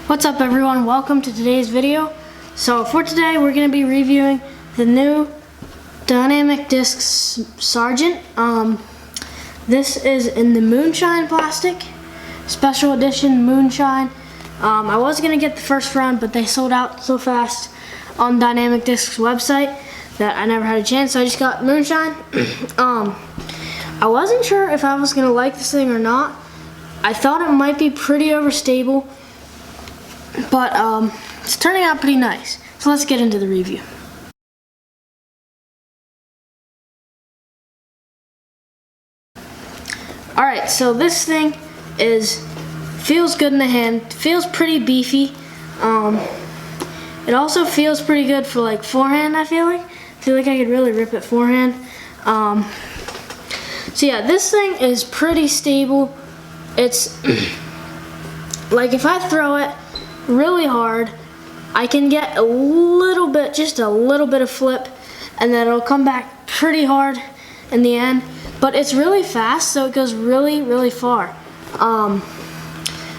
What's up everyone, welcome to today's video. So for today we're going to be reviewing the new Dynamic Discs Sargent. This is in the Moonshine plastic, special edition Moonshine. I was going to get the first run, but they sold out so fast on Dynamic Discs website that I never had a chance, so I just got Moonshine. I wasn't sure if I was going to like this thing or not. I thought it might be pretty overstable, but it's turning out pretty nice. So let's get into the review. Alright, so this thing feels good in the hand, feels pretty beefy. It also feels pretty good for like forehand, I feel like I could really rip it forehand. So yeah, this thing is pretty stable. It's like if I throw it really hard, I can get a little bit, just a little bit of flip, and then it'll come back pretty hard in the end. But it's really fast, so it goes really, really far. I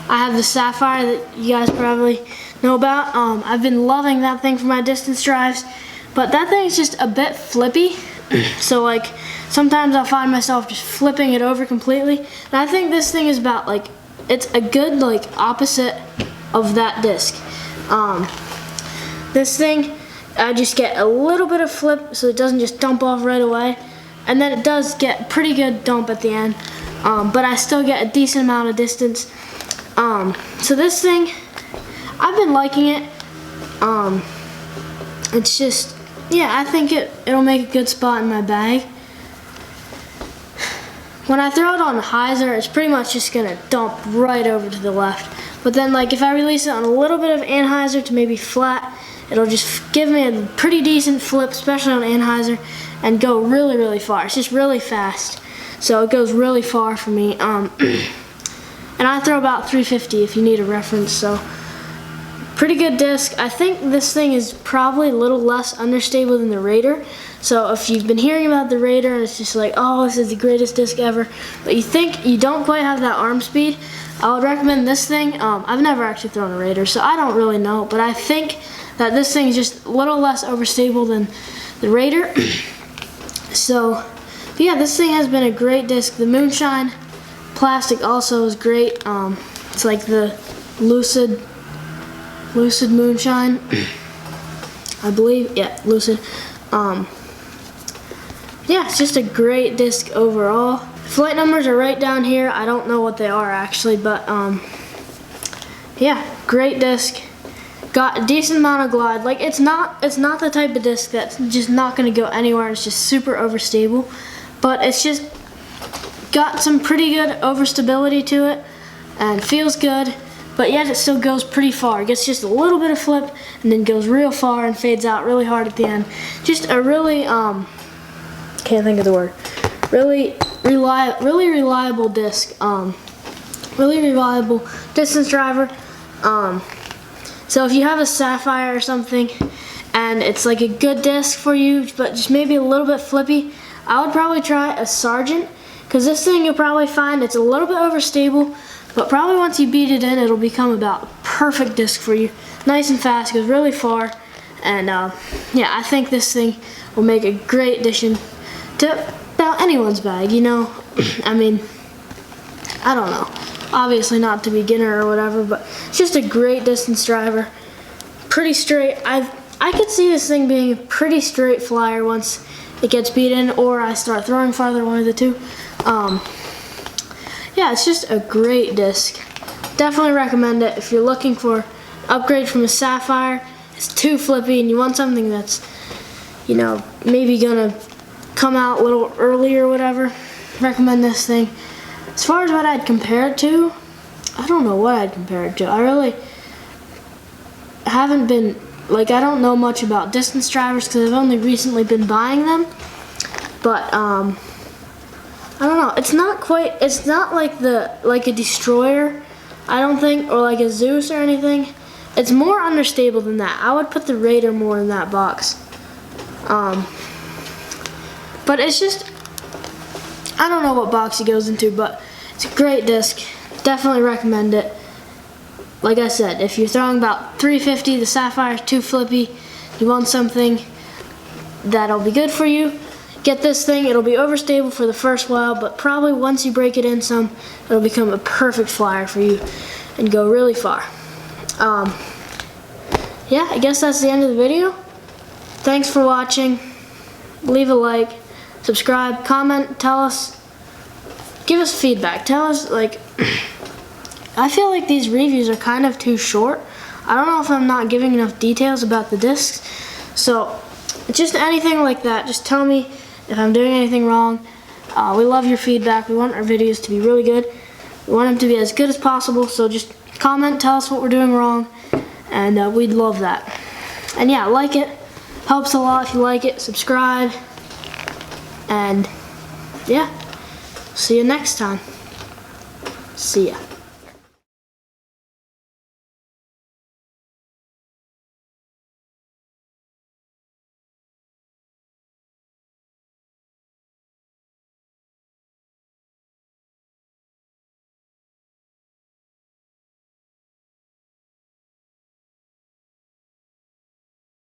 have the Sapphire that you guys probably know about. I've been loving that thing for my distance drives, but that thing's just a bit flippy. So like sometimes I'll find myself just flipping it over completely. And I think this thing is about like, it's a good like opposite of that disc. This thing, I just get a little bit of flip so it doesn't just dump off right away. And then it does get pretty good dump at the end. But I still get a decent amount of distance. So this thing, I've been liking it. It's just, yeah, I think it'll make a good spot in my bag. When I throw it on a hyzer, it's pretty much just gonna dump right over to the left. But then like if I release it on a little bit of anhyzer to maybe flat, it'll just give me a pretty decent flip, especially on anhyzer, and go really, really far. It's just really fast. So it goes really far for me. And I throw about 350 if you need a reference, so pretty good disc. I think this thing is probably a little less understable than the Raider. So if you've been hearing about the Raider and it's just like, oh, this is the greatest disc ever, but you think you don't quite have that arm speed, I would recommend this thing. I've never actually thrown a Raider, so I don't really know, but I think that this thing is just a little less overstable than the Raider. So, but yeah, this thing has been a great disc. The Moonshine plastic also is great. It's like the Lucid Moonshine, I believe. Yeah, Lucid. Yeah, it's just a great disc overall. Flight numbers are right down here. I don't know what they are actually, but yeah, great disc. Got a decent amount of glide. Like it's not the type of disc that's just not gonna go anywhere. It's just super overstable, but it's just got some pretty good overstability to it and feels good, but yet it still goes pretty far. It gets just a little bit of flip and then goes real far and fades out really hard at the end. Just a really can't think of the word. Really reliable disc. Really reliable distance driver. So if you have a Sapphire or something and it's like a good disc for you, but just maybe a little bit flippy, I would probably try a Sargent, because this thing you'll probably find it's a little bit overstable, but probably once you beat it in, it'll become about a perfect disc for you. Nice and fast, goes really far, and yeah, I think this thing will make a great addition to about anyone's bag, you know. I mean, I don't know. Obviously not to beginner or whatever, but it's just a great distance driver. Pretty straight. I could see this thing being a pretty straight flyer once it gets beat in, or I start throwing farther, one of the two. Yeah, it's just a great disc. Definitely recommend it if you're looking for upgrade from a Sapphire. It's too flippy and you want something that's, you know, maybe gonna come out a little early or whatever. Recommend this thing. As far as what I'd compare it to, I don't know what I'd compare it to. I really haven't been, like, I don't know much about distance drivers because I've only recently been buying them. But I don't know. It's not like a Destroyer, I don't think, or like a Zeus or anything. It's more understable than that. I would put the Raider more in that box. But it's just, I don't know what box it goes into, but it's a great disc. Definitely recommend it. like I said, if you're throwing about 350, the Sapphire's too flippy, you want something that'll be good for you, get this thing. It'll be overstable for the first while, but probably once you break it in some, it'll become a perfect flyer for you and go really far. Yeah, I guess that's the end of the video. Thanks for watching. Leave a like, subscribe, comment, tell us, give us feedback. Tell us, like, I feel like these reviews are kind of too short. I don't know if I'm not giving enough details about the discs. So, just anything like that, just tell me if I'm doing anything wrong. We love your feedback. We want our videos to be really good. We want them to be as good as possible, so just comment, tell us what we're doing wrong, and we'd love that. And yeah, like it. Helps a lot if you like it. Subscribe. And yeah, see you next time. See ya.